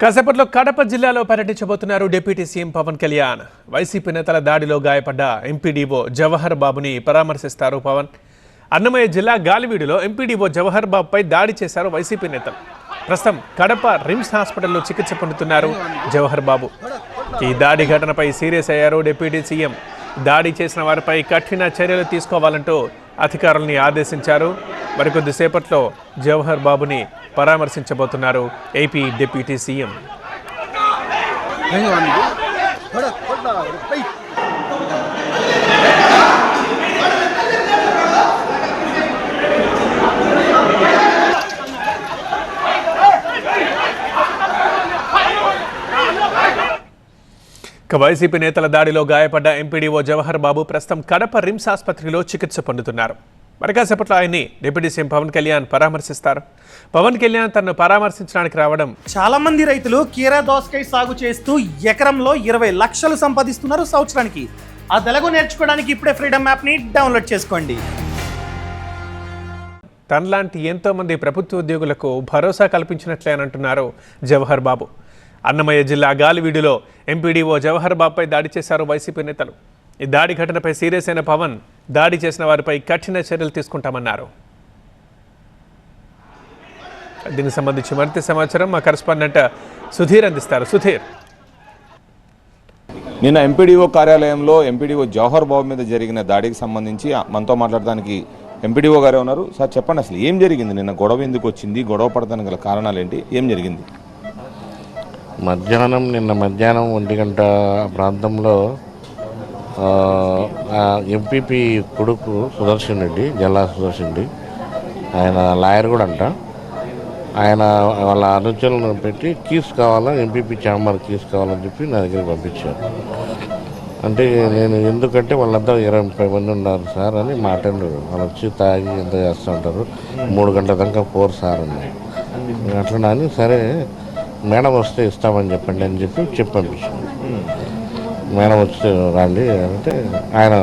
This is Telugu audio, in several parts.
కాసేపట్లో కడప జిల్లాలో పర్యటించబోతున్నారు డిప్యూటీ సీఎం పవన్ కళ్యాణ్. వైసీపీ నేతల దాడిలో గాయపడ్డ ఎంపీడీఓ జవహర్ బాబుని పరామర్శిస్తారు పవన్. అన్నమయ్య జిల్లా గాలివీడులో ఎంపీడీఓ జవహర్ బాబుపై దాడి చేశారు వైసీపీ నేతలు. ప్రస్తుతం కడప రిమ్స్ హాస్పిటల్లో చికిత్స పొందుతున్నారు జవహర్ బాబు. ఈ దాడి ఘటనపై సీరియస్ అయ్యారు డిప్యూటీ సీఎం. దాడి చేసిన వారిపై కఠిన చర్యలు తీసుకోవాలంటూ అధికారుల్ని ఆదేశించారు. మరికొద్దిసేపట్లో జవహర్ బాబుని పరామర్శించబోతున్నారు ఏపీ డిప్యూటీ సీఎం. వైసీపీ నేతల దాడిలో గాయపడ్డ ఎంపీడీఓ జవహర్ బాబు ప్రస్తుతం కడప రిమ్స్ ఆసుపత్రిలో చికిత్స పొందుతున్నారు. మరి కాసేపట్లో ఆయన్ని డిప్యూటీ సీఎం పవన్ కళ్యాణ్ పరామర్శిస్తారు. పవన్ కళ్యాణ్ తనను పరామర్శించడానికి రావడం. చాలా మంది రైతులు కీరా దోసకాయ సాగు చేస్తూ ఎకరంలో 20 లక్షలు సంపాదిస్తున్నారు సంవత్సరానికి. ఆ తెలుగు నేర్చుకోవడానికి ఇప్పుడే ఫ్రీడమ్ యాప్ని డౌన్లోడ్ చేసుకోండి. తనలాంటి ఎంతో మంది ప్రభుత్వ ఉద్యోగులకు భరోసా కల్పించినట్లేనంటున్నారు జవహర్ బాబు. అన్నమయ్య జిల్లా గాలివీడులో ఎంపీడీఓ జవహర్ బాబుపై దాడి చేశారు వైసీపీ నేతలు. ఈ దాడి ఘటనపై సీరియస్ అయిన పవన్ దాడి చేసిన వారిపై కఠిన చర్యలు తీసుకుంటామన్నారు. దీనికి సంబంధించి మరింత సమాచారం మా కరెస్పాండెంట్ సుధీర్ అందిస్తారు. సుధీర్, నిన్న ఎంపీడీఓ కార్యాలయంలో ఎంపీడీఓ జవహర్ బాబు మీద జరిగిన దాడికి సంబంధించి మనతో మాట్లాడడానికి ఎంపీడీఓ గారే ఉన్నారు. సార్ చెప్పండి, అసలు ఏం జరిగింది? నిన్న గొడవ ఎందుకు వచ్చింది? గొడవ పడడానికి గల కారణాలు ఏంటి? ఏం జరిగింది? నిన్న మధ్యాహ్నం 1 గంట ప్రాంతంలో ఎంపీపీ కొడుకు సుదర్శన్ రెడ్డి, జల్లా సుదర్శన్ రెడ్డి, ఆయన లాయర్ కూడా అంట, ఆయన వాళ్ళ అనుచరులను పెట్టి కీస్ కావాలా, ఎంపీపీ ఛాంబర్ కీస్ కావాలని చెప్పి నా దగ్గరికి పంపించారు. అంటే నేను ఎందుకంటే వాళ్ళంతా 20-30 మంది ఉన్నారు సార్ అని మాట్లాడారు. వాళ్ళు వచ్చి తాగి ఎంత చేస్తూ ఉంటారు, 3 గంటల దాకా పోరు సార్ అని. అట్లా అని సరే మేడం వస్తే ఇస్తామని చెప్పండి అని చెప్పి పంపించాను. మేడం వచ్చి రండి అంటే ఆయన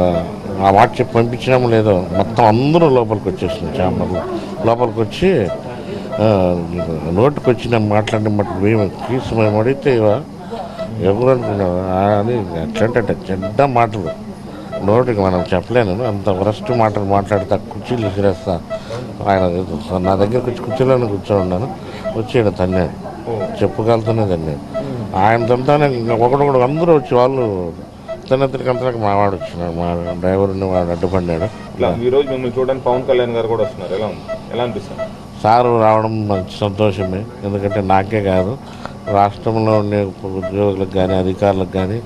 ఆ మాట చెప్పి పంపించినాము లేదో మొత్తం అందరూ లోపలికి వచ్చేసింది. ఛాంబర్లో లోపలికి వచ్చి నోటికి వచ్చిన మాట్లాడిన మట్టుకు మేము కీసు మేము అడిగితే ఎవరు అనుకున్నావు అని ఎట్లంటే చెడ్డ మాటలు నోటికి మనం చెప్పలేను. అంత వరస్ట్ మాటలు మాట్లాడితే కుర్చీలు విసిరేస్తా. ఆయన నా దగ్గరకు వచ్చి కుర్చీలోనే కూర్చొని ఉన్నాను. వచ్చి ఇక్కడ తన్నాడు, చెప్పుకాలతోనే తన్నాడు. ఆయన తంతానే ఒకడొకడు అందరూ వచ్చి వాళ్ళు తిన్నతికి అంతలకు మావాడు వచ్చినాడు, మా డ్రైవర్ని వాడు అడ్డుపడ్డాడు. ఈరోజు మిమ్మల్ని చూడడానికి పవన్ కళ్యాణ్ గారు కూడా వస్తున్నారు. ఎలా అనిపిస్తుంది? సారు రావడం మంచి సంతోషమే. ఎందుకంటే నాకే కాదు, రాష్ట్రంలో ఉండే ఉద్యోగులకు కానీ అధికారులకు కానీ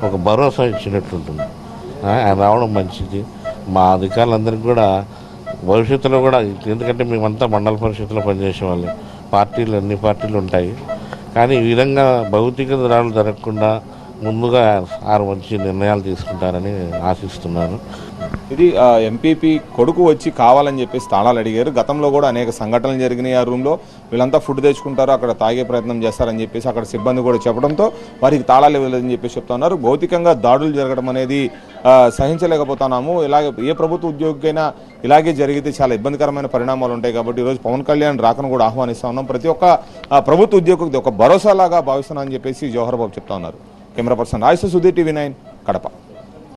ఒక భరోసా ఇచ్చినట్టుంటుంది. ఆయన రావడం మంచిది. మా అధికారులందరికీ కూడా భవిష్యత్తులో కూడా, ఎందుకంటే మేమంతా మండల పరిషత్తులో పనిచేసే వాళ్ళు, అన్ని పార్టీలు ఉంటాయి. కానీ ఈ విధంగా భౌతిక దాడులు జరగకుండా ముందుగా సార్ మంచి నిర్ణయాలు తీసుకుంటారని ఆశిస్తున్నాను. ఇది ఎంపీపీ కొడుకు వచ్చి కావాలని చెప్పేసి తాళాలు అడిగారు. గతంలో కూడా అనేక సంఘటనలు జరిగినాయి. ఆ రూమ్లో వీళ్ళంతా ఫుడ్ తెచ్చుకుంటారు, అక్కడ తాగే ప్రయత్నం చేస్తారని చెప్పేసి అక్కడ సిబ్బంది కూడా చెప్పడంతో వారికి తాళాలు ఇవ్వలేదని చెప్పేసి చెప్తా ఉన్నారు. భౌతికంగా దాడులు జరగడం అనేది సహించలేకపోతున్నాము. ఇలాగే ఏ ప్రభుత్వ ఉద్యోగికైనా ఇలాగే జరిగితే చాలా ఇబ్బందికరమైన పరిణామాలు ఉంటాయి. కాబట్టి ఈరోజు పవన్ కళ్యాణ్ రాకను కూడా ఆహ్వానిస్తా ఉన్నాం. ప్రతి ఒక్క ప్రభుత్వ ఉద్యోగికి ఒక భరోసాలాగా భావిస్తున్నానని చెప్పేసి జవహర్ బాబు చెప్తా ఉన్నారు. Camera person Royce, Sudheer, TV9 Kadapa.